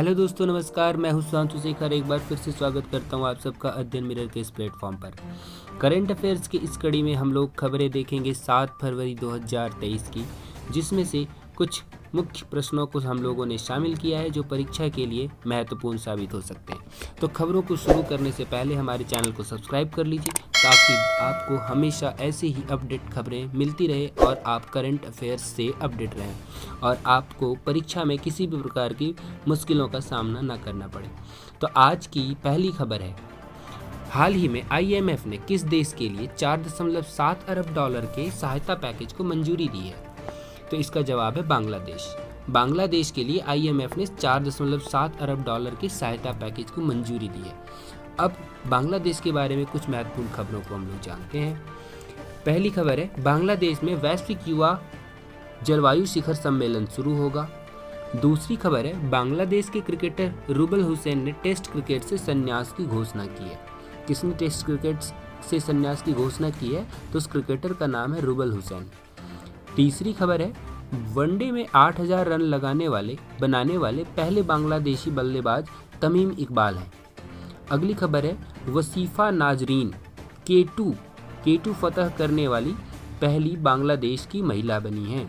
Hello दोस्तों, नमस्कार। मैं हूं सुशांत शेखर। एक बार फिर से स्वागत करता हूं आप सबका अध्ययन मिरर के इस प्लेटफॉर्म पर। करंट अफेयर्स की इस कड़ी में हम लोग खबरें देखेंगे 7 फरवरी 2023 की, जिसमें से कुछ मुख्य प्रश्नों को हम लोगों ने शामिल किया है जो परीक्षा के लिए महत्वपूर्ण साबित हो सकते हैं। तो खबरों को शुरू करने से पहले हमारे चैनल को सब्सक्राइब कर लीजिए ताकि आपको हमेशा ऐसे ही अपडेट खबरें मिलती रहे और आप करंट अफेयर्स से अपडेट रहें और आपको परीक्षा में किसी भी प्रकार की मुश्किलों का सामना न करना पड़े। तो आज की पहली खबर है, हाल ही में IMF ने किस देश के लिए 4.7 अरब डॉलर के सहायता पैकेज को मंजूरी दी है? तो इसका जवाब है बांग्लादेश। बांग्लादेश के लिए IMF ने 4.7 अरब डॉलर के सहायता पैकेज को मंजूरी दी है। अब बांग्लादेश के बारे में कुछ महत्वपूर्ण खबरों को हम लोग जानते हैं। पहली खबर है, बांग्लादेश में वैश्विक युवा जलवायु शिखर सम्मेलन शुरू होगा। दूसरी खबर है, बांग्लादेश के क्रिकेटर रुबल हुसैन ने टेस्ट क्रिकेट से संन्यास की घोषणा की है। किसने टेस्ट क्रिकेट से संन्यास की घोषणा की है? तो उस क्रिकेटर का नाम है रुबल हुसैन। तीसरी खबर है, वनडे में 8000 रन बनाने वाले पहले बांग्लादेशी बल्लेबाज तमीम इकबाल हैं। अगली खबर है, वसीफा नाजरीन K2 फतह करने वाली पहली बांग्लादेश की महिला बनी हैं।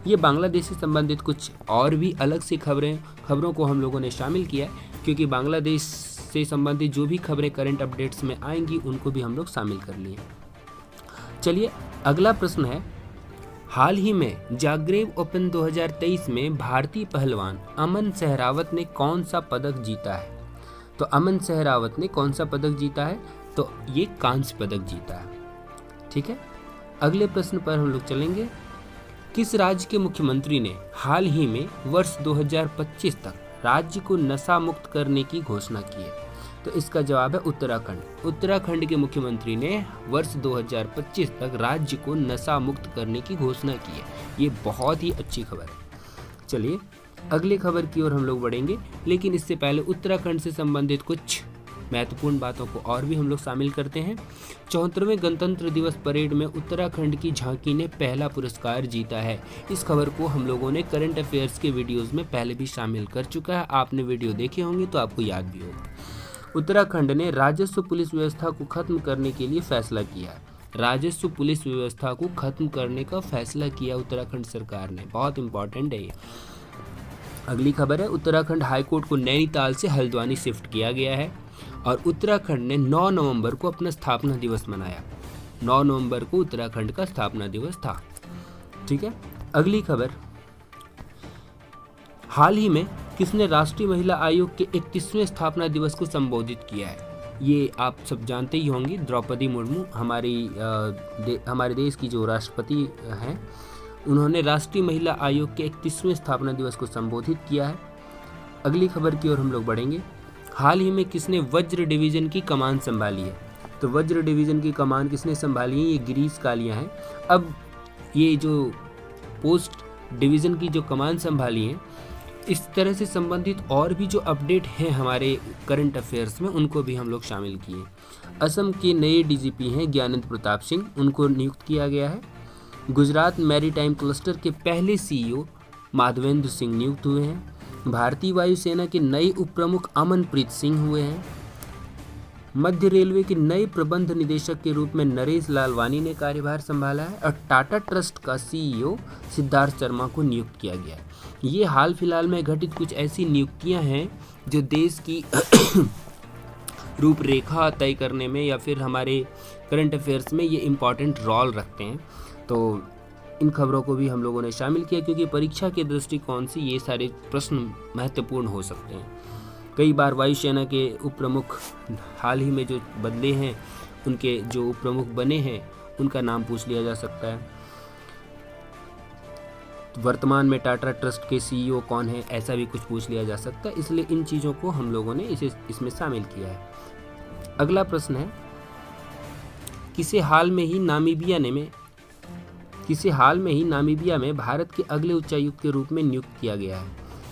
ये बांग्लादेश से संबंधित कुछ और भी अलग से खबरों को हम लोगों ने शामिल किया है, क्योंकि बांग्लादेश से संबंधित जो भी खबरें करंट अपडेट्स में आएंगी उनको भी हम लोग शामिल कर लिए। चलिए, अगला प्रश्न है, हाल ही में जाग्रेब ओपन 2023 में भारतीय पहलवान अमन सहरावत ने कौन सा पदक जीता है? तो अमन सहरावत ने कौन सा पदक जीता है? तो ये कांस्य पदक जीता है। ठीक है, अगले प्रश्न पर हम लोग चलेंगे। किस राज्य के मुख्यमंत्री ने हाल ही में वर्ष 2025 तक राज्य को नशा मुक्त करने की घोषणा की है? तो इसका जवाब है उत्तराखंड। उत्तराखंड के मुख्यमंत्री ने वर्ष 2025 तक राज्य को नशा मुक्त करने की घोषणा की है। ये बहुत ही अच्छी खबर है। चलिए, अगले खबर की ओर हम लोग बढ़ेंगे, लेकिन इससे पहले उत्तराखंड से संबंधित कुछ महत्वपूर्ण बातों को और भी हम लोग शामिल करते हैं। 74वें गणतंत्र दिवस परेड में उत्तराखंड की झांकी ने पहला पुरस्कार जीता है। इस खबर को हम लोगों ने करंट अफेयर्स के वीडियोस में पहले भी शामिल कर चुका है। आपने वीडियो देखे होंगे तो आपको याद भी होगा। उत्तराखंड ने राजस्व पुलिस व्यवस्था को खत्म करने के लिए फैसला किया। राजस्व पुलिस व्यवस्था को खत्म करने का फैसला किया उत्तराखंड सरकार ने। बहुत इंपॉर्टेंट है ये। अगली खबर है, उत्तराखंड हाईकोर्ट को नैनीताल से हल्द्वानी शिफ्ट किया गया है और उत्तराखंड ने 9 नवंबर को अपना स्थापना दिवस मनाया। 9 नवंबर को उत्तराखंड का स्थापना दिवस था। ठीक है, अगली खबर, हाल ही में किसने राष्ट्रीय महिला आयोग के 31वें स्थापना दिवस को संबोधित किया है? ये आप सब जानते ही होंगे, द्रौपदी मुर्मू हमारे देश की जो राष्ट्रपति हैं, उन्होंने राष्ट्रीय महिला आयोग के 31वें स्थापना दिवस को संबोधित किया है। अगली खबर की ओर हम लोग बढ़ेंगे। हाल ही में किसने वज्र डिवीजन की कमान संभाली है? तो वज्र डिवीजन की कमान किसने संभाली है? ये गिरीश कालिया हैं। अब ये जो पोस्ट डिवीजन की जो कमान संभाली है, इस तरह से संबंधित और भी जो अपडेट हैं हमारे करंट अफेयर्स में, उनको भी हम लोग शामिल किए। असम के नए DGP हैं ज्ञानेंद्र प्रताप सिंह, उनको नियुक्त किया गया है। गुजरात मैरीटाइम क्लस्टर के पहले CEO माधवेंद्र सिंह नियुक्त हुए हैं। भारतीय वायुसेना के नए उप प्रमुख अमनप्रीत सिंह हुए हैं। मध्य रेलवे के नए प्रबंध निदेशक के रूप में नरेश लालवानी ने कार्यभार संभाला है और टाटा ट्रस्ट का CEO सिद्धार्थ शर्मा को नियुक्त किया गया है। ये हाल फिलहाल में घटित कुछ ऐसी नियुक्तियां हैं जो देश की रूपरेखा तय करने में या फिर हमारे करंट अफेयर्स में ये इम्पॉर्टेंट रोल रखते हैं। तो इन खबरों को भी हम लोगों ने शामिल किया, क्योंकि परीक्षा के दृष्टिकोण से ये सारे प्रश्न महत्वपूर्ण हो सकते हैं। कई बार वायुसेना के उप प्रमुख हाल ही में जो बदले हैं, उनके जो उप प्रमुख बने हैं, उनका नाम पूछ लिया जा सकता है। वर्तमान में टाटा ट्रस्ट के CEO कौन है, ऐसा भी कुछ पूछ लिया जा सकता है। इसलिए इन चीज़ों को हम लोगों ने इसमें शामिल किया है। अगला प्रश्न है, किसे हाल में ही नामीबिया में भारत के अगले उच्चायुक्त के रूप में नियुक्त किया गया है?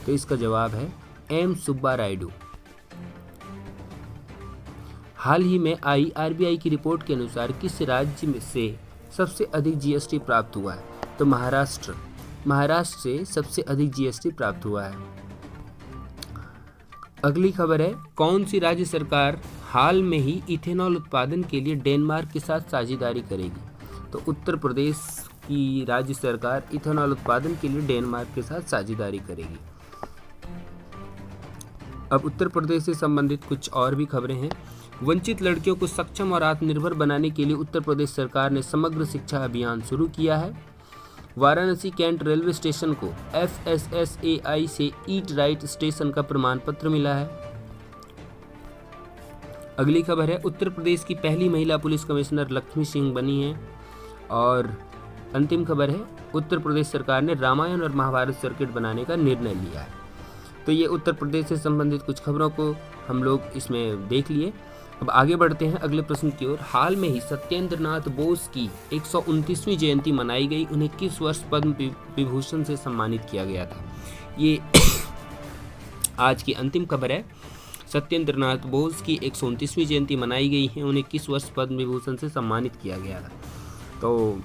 तो इसका जवाब है M सुब्बा रायडू। हाल ही में आई RBI की रिपोर्ट के अनुसार किस राज्य से सबसे अधिक GST प्राप्त हुआ है? तो महाराष्ट्र से सबसे अधिक GST प्राप्त हुआ है। अगली खबर है, कौन सी राज्य सरकार हाल में ही इथेनॉल उत्पादन के लिए डेनमार्क के साथ साझेदारी करेगी? तो उत्तर प्रदेश की राज्य सरकार इथेनॉल उत्पादन के लिए डेनमार्क के साथ साझेदारी करेगी। अब उत्तर प्रदेश से संबंधित कुछ और भी खबरें हैं। वंचित लड़कियों को सक्षम और आत्मनिर्भर बनाने के लिए उत्तर प्रदेश सरकार ने समग्र शिक्षा अभियान शुरू किया है। वाराणसी कैंट रेलवे स्टेशन को FSSAI से ईट राइट स्टेशन का प्रमाण पत्र मिला है। अगली खबर है, उत्तर प्रदेश की पहली महिला पुलिस कमिश्नर लक्ष्मी सिंह बनी हैं। और अंतिम खबर है, उत्तर प्रदेश सरकार ने रामायण और महाभारत सर्किट बनाने का निर्णय लिया है। तो ये उत्तर प्रदेश से संबंधित कुछ खबरों को हम लोग इसमें देख लिए। अब आगे बढ़ते हैं अगले प्रश्न की ओर। हाल में ही सत्येंद्र नाथ बोस की 129वीं जयंती मनाई गई। उन्हें किस वर्ष पद्म विभूषण से सम्मानित किया गया था? ये आज की अंतिम खबर है। सत्येंद्र नाथ बोस की 129वीं जयंती मनाई गई है। उन्हें किस वर्ष पद्म विभूषण से सम्मानित किया गया था? तो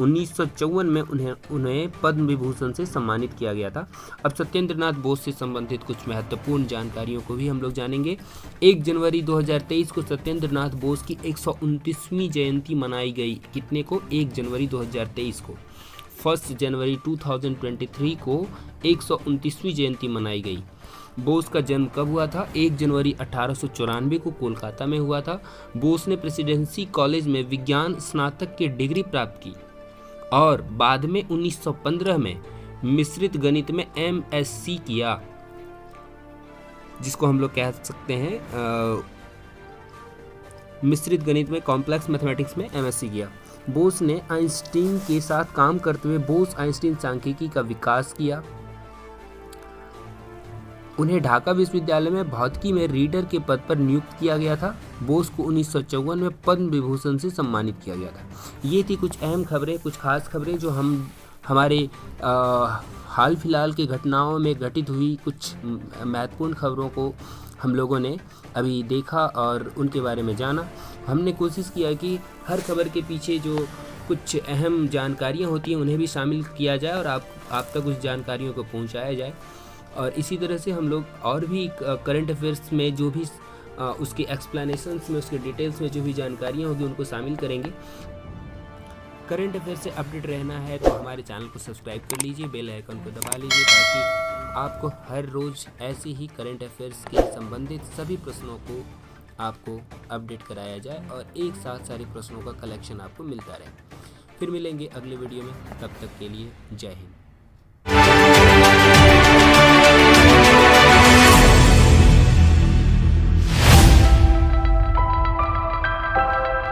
1954 में उन्हें पद्म विभूषण से सम्मानित किया गया था। अब सत्येंद्र नाथ बोस से संबंधित कुछ महत्वपूर्ण जानकारियों को भी हम लोग जानेंगे। 1 जनवरी 2023 को सत्येंद्र नाथ बोस की 129वीं जयंती मनाई गई। कितने को? 1 जनवरी 2023 को। 1 जनवरी 2023 को 129वीं जयंती मनाई गई। बोस का जन्म कब हुआ था? 1 जनवरी 1894 को कोलकाता में हुआ था। बोस ने प्रेसिडेंसी कॉलेज में विज्ञान स्नातक की डिग्री प्राप्त की और बाद में 1915 में मिश्रित गणित में MSc किया, जिसको हम लोग कह सकते हैं मिश्रित गणित में, कॉम्प्लेक्स मैथमेटिक्स में MSc किया। बोस ने आइंस्टीन के साथ काम करते हुए बोस आइंस्टीन सांख्यिकी का विकास किया। उन्हें ढाका विश्वविद्यालय में भौतिकी में रीडर के पद पर नियुक्त किया गया था। बोस को 1954 में पद्म विभूषण से सम्मानित किया गया था। ये थी कुछ अहम खबरें, कुछ खास खबरें जो हमारे हाल फिलहाल की घटनाओं में घटित हुई कुछ महत्वपूर्ण खबरों को हम लोगों ने अभी देखा और उनके बारे में जाना। हमने कोशिश किया कि हर खबर के पीछे जो कुछ अहम जानकारियाँ होती हैं उन्हें भी शामिल किया जाए और आप तक उस जानकारियों को पहुँचाया जाए। और इसी तरह से हम लोग और भी करंट अफेयर्स में जो भी उसके एक्सप्लेनेशंस में, उसके डिटेल्स में जो भी जानकारियाँ होगी उनको शामिल करेंगे। करंट अफेयर से अपडेट रहना है तो हमारे चैनल को सब्सक्राइब कर लीजिए, बेल आइकन को दबा लीजिए ताकि आपको हर रोज़ ऐसे ही करंट अफेयर्स के संबंधित सभी प्रश्नों को आपको अपडेट कराया जाए और एक साथ सारे प्रश्नों का कलेक्शन आपको मिलता रहे। फिर मिलेंगे अगले वीडियो में, तब तक के लिए जय हिंद।